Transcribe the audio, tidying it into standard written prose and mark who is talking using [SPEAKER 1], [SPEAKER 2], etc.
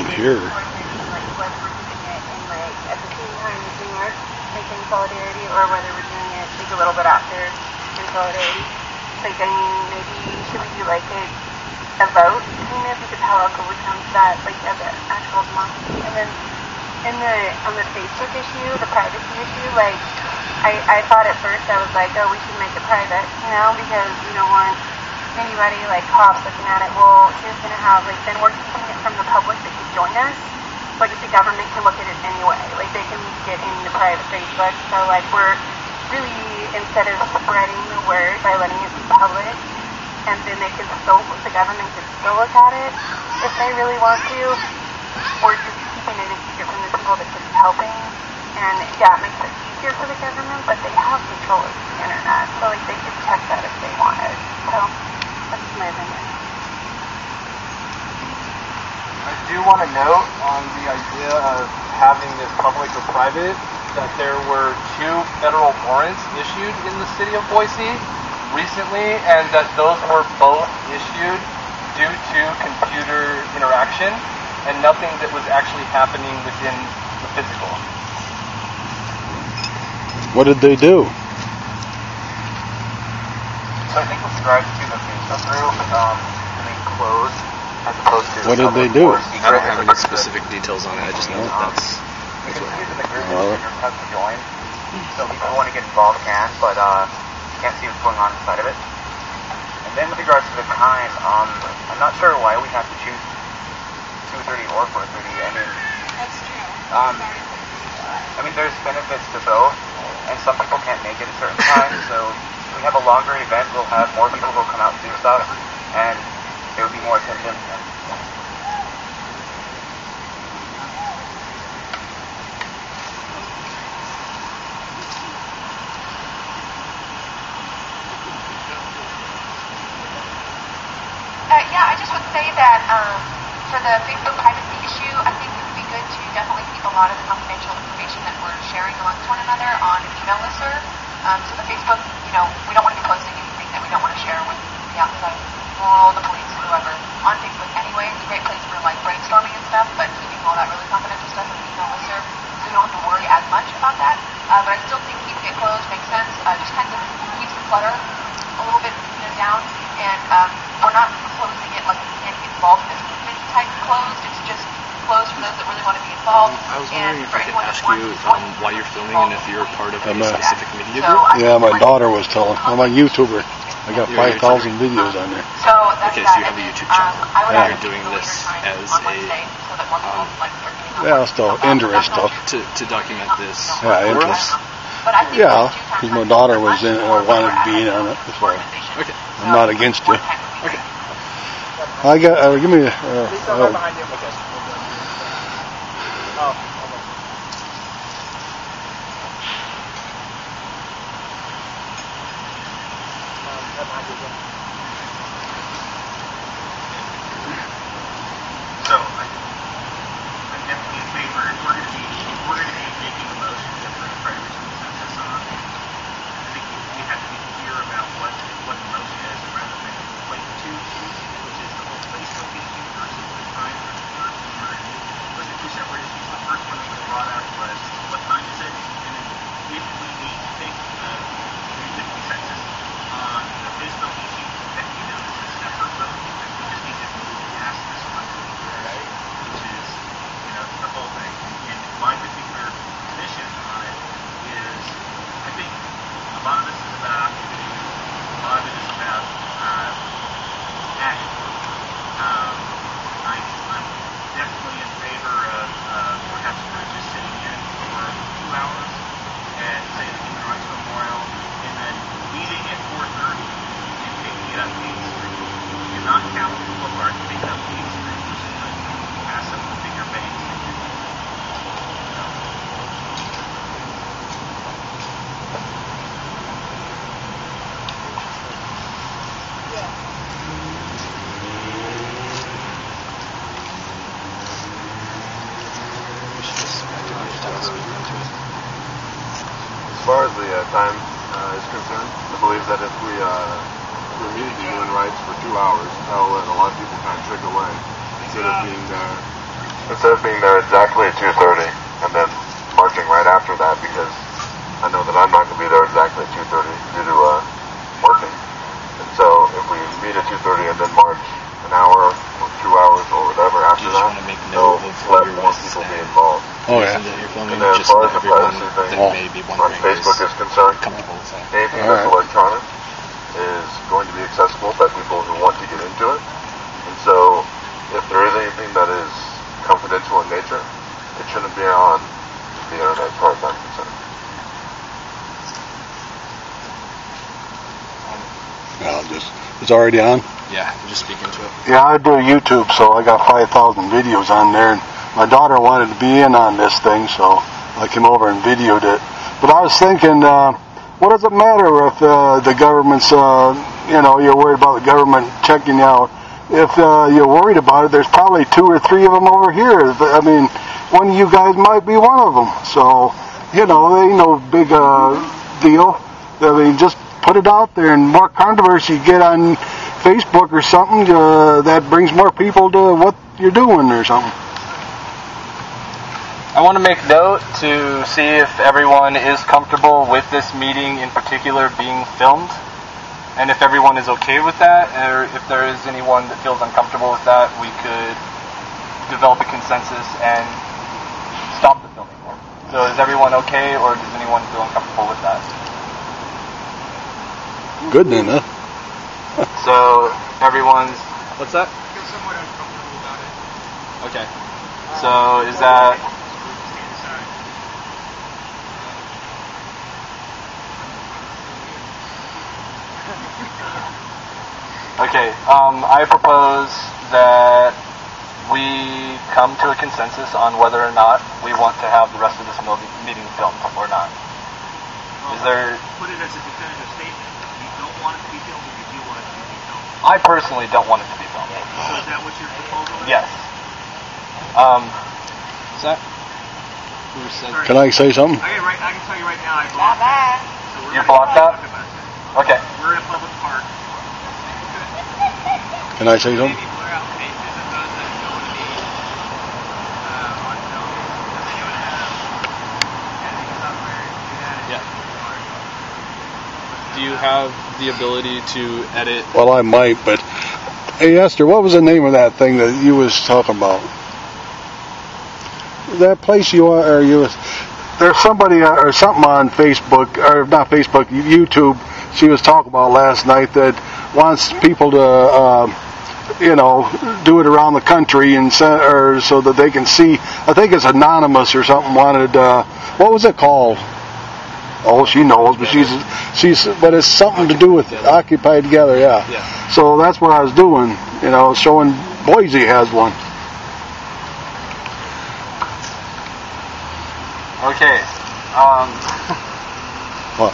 [SPEAKER 1] in here.
[SPEAKER 2] Whether we're doing it in at the same time as New York, in solidarity, or whether we're doing it a little bit after in solidarity. I mean, maybe should we do a vote, kind of, because how else will we come to that, as an actual democracy? And then on the Facebook issue, the privacy issue, I thought at first, I was oh, we should make it private, because we don't want anybody, cops looking at it. Well, here's going to have, then we're keeping it from the public that can join us, but if the government can look at it anyway, they can get in the private Facebook, so, we're really, instead of spreading the word by letting it be public, and then the government can still look at it if they really want to, or just keeping it a secret from the people that could be helping. And yeah, it makes it easier for the government, but they have control of the internet, so they could check that if they wanted. So that's my opinion.
[SPEAKER 3] I do want to note on the idea of having this public or private that there were 2 federal warrants issued in the city of Boise recently, and that those were both issued due to computer interaction and nothing that was actually happening within the physical.
[SPEAKER 1] What did they do?
[SPEAKER 3] So I think with regards to the Facebook group, being closed as opposed to...
[SPEAKER 1] What did they do?
[SPEAKER 4] I don't have any specific details on it. I just know that's
[SPEAKER 3] you can see it in the group,
[SPEAKER 1] Well,
[SPEAKER 3] you're tough to join. So people who want to get involved can, but you can't see what's going on inside of it. And then with regards to the time, I'm not sure why we have to choose 2:30 or 4:30. I mean,
[SPEAKER 2] That's true.
[SPEAKER 3] There's benefits to both, and some people can't make it at certain times, so if we have a longer event, we'll have more people who will come out and do stuff, and there will be more attention.
[SPEAKER 5] Yeah, I just would say that for the Facebook privacy issue, I think it would be good to definitely keep a lot of the confidential information that we're sharing amongst one another on an email listserv. So the Facebook, we don't want to be posting anything that we don't want to share with the outside world, the police, whoever, on Facebook anyway. It's a great place for brainstorming and stuff, but keeping all that really confidential stuff in the email listserv, so you don't have to worry as much about that. But I still think keeping it closed makes sense. Just kind of keeps the clutter a little bit down, and we're not closing it like we can't get involved in this movement type closed. It's just closed for those that really want to be involved.
[SPEAKER 4] I was wondering if I could ask you why you're filming and if you're part of a
[SPEAKER 1] I'm
[SPEAKER 4] specific media group.
[SPEAKER 1] Yeah, my daughter was telling. I'm a YouTuber. I got 5,000 videos on there.
[SPEAKER 5] So that's
[SPEAKER 4] Okay, so you have a YouTube channel.
[SPEAKER 1] Yeah.
[SPEAKER 4] You're doing this as
[SPEAKER 1] Yeah, still interest stuff.
[SPEAKER 4] to document this
[SPEAKER 1] Yeah,
[SPEAKER 4] for
[SPEAKER 1] interest.
[SPEAKER 4] us.
[SPEAKER 1] Yeah, because my daughter was wanted to be in on it before.
[SPEAKER 4] Okay.
[SPEAKER 1] I'm not against you.
[SPEAKER 4] Okay.
[SPEAKER 1] I got. Give me.
[SPEAKER 3] Please don't go behind you. Okay. Oh.
[SPEAKER 6] So, I'm definitely in favor. We're going to be making a motion to approve privacy consensus on. I think we have to be clear about what the motion is, rather than conflate the two issues, which is the whole Facebook issue versus the time for the first one. Those are 2 separate issues. The first one that was brought up was what time is it, and then if we need to take the consensus on the Facebook issue, then we know this is a separate vote, because we just need to move past this one, right? Which is, the whole thing. And my particular position on it is, I think a lot of this is about action. I'm definitely in favor of perhaps just sitting in for 2 hours and say the Human Rights Memorial, and then meeting at 4:30 and picking it up Main Street, and not counting Boulevard, picking up Main Street, which is past some of the bigger banks.
[SPEAKER 7] As far as the time is concerned, I believe that if we meet the human rights for 2 hours, that will let a lot of people kind of trickle away instead of being there instead of being there exactly at 2:30 and then marching right after that, because I know that I'm not going to be there exactly at 2:30 due to working. And so if we meet at 2:30 and then march an hour or 2 hours or whatever after that, they'll let more people be involved.
[SPEAKER 4] Oh, yeah. That you're filming,
[SPEAKER 7] And then as
[SPEAKER 4] just
[SPEAKER 7] far
[SPEAKER 4] so
[SPEAKER 7] as the
[SPEAKER 4] everyone
[SPEAKER 7] privacy thing,
[SPEAKER 4] that may be
[SPEAKER 7] as
[SPEAKER 4] wondering
[SPEAKER 7] Facebook is concerned,
[SPEAKER 4] comfortable with that.
[SPEAKER 7] anything that's electronic is going to be accessible by people who want to get into it. And so if there is anything that is confidential in nature, it shouldn't be on the internet as far as I'm concerned.
[SPEAKER 1] It's already on?
[SPEAKER 4] Yeah, just speak into it.
[SPEAKER 1] Yeah, I do YouTube, so I got 5,000 videos on there. And my daughter wanted to be in on this thing, so I came over and videoed it. But I was thinking, what does it matter if the government's, you're worried about the government checking you out? If you're worried about it, there's probably 2 or 3 of them over here. I mean, one of you guys might be one of them. So, it ain't no big deal. I mean, just put it out there, and more controversy get on Facebook or something that brings more people to what you're doing or something.
[SPEAKER 3] I want to make note to see if everyone is comfortable with this meeting in particular being filmed, and if everyone is okay with that, or if there is anyone that feels uncomfortable with that, we could develop a consensus and stop the filming. So is everyone okay, or does anyone feel uncomfortable with that?
[SPEAKER 1] Good then, huh?
[SPEAKER 3] So everyone's... What's that?
[SPEAKER 6] I feel somewhat uncomfortable about it.
[SPEAKER 3] Okay. So is that...
[SPEAKER 6] Stand aside.
[SPEAKER 3] Okay, I propose that we come to a consensus on whether or not we want to have the rest of this meeting filmed or not. Is there...
[SPEAKER 6] Put it as a definitive statement. You don't want it to be filmed, or you do want it to be filmed.
[SPEAKER 3] I personally don't want it to be filmed.
[SPEAKER 6] So is that what your proposal is?
[SPEAKER 3] Yes. Is that... Who said...
[SPEAKER 6] Sorry.
[SPEAKER 1] Can I say something?
[SPEAKER 6] I can tell you right now, I blocked it. So we're
[SPEAKER 3] You
[SPEAKER 6] gonna
[SPEAKER 3] blocked that?
[SPEAKER 6] talk about it.
[SPEAKER 3] Okay.
[SPEAKER 6] We're in a public park.
[SPEAKER 1] Can I say something?
[SPEAKER 6] Maybe blur out faces of those that don't want to be on film. Does anyone have editing software to do that?
[SPEAKER 4] Yeah. Do you have the ability to edit?
[SPEAKER 1] Well, I might, but... Hey, Esther, what was the name of that thing that you was talking about? That place there's somebody or something on Facebook, or not Facebook, YouTube, she was talking about last night that wants people to, do it around the country and so that they can see. I think it's Anonymous or something wanted, what was it called? Oh, she knows, but but it's something to do with Occupy Together, yeah. So that's what I was doing, showing Boise has one.
[SPEAKER 3] Okay.
[SPEAKER 1] What?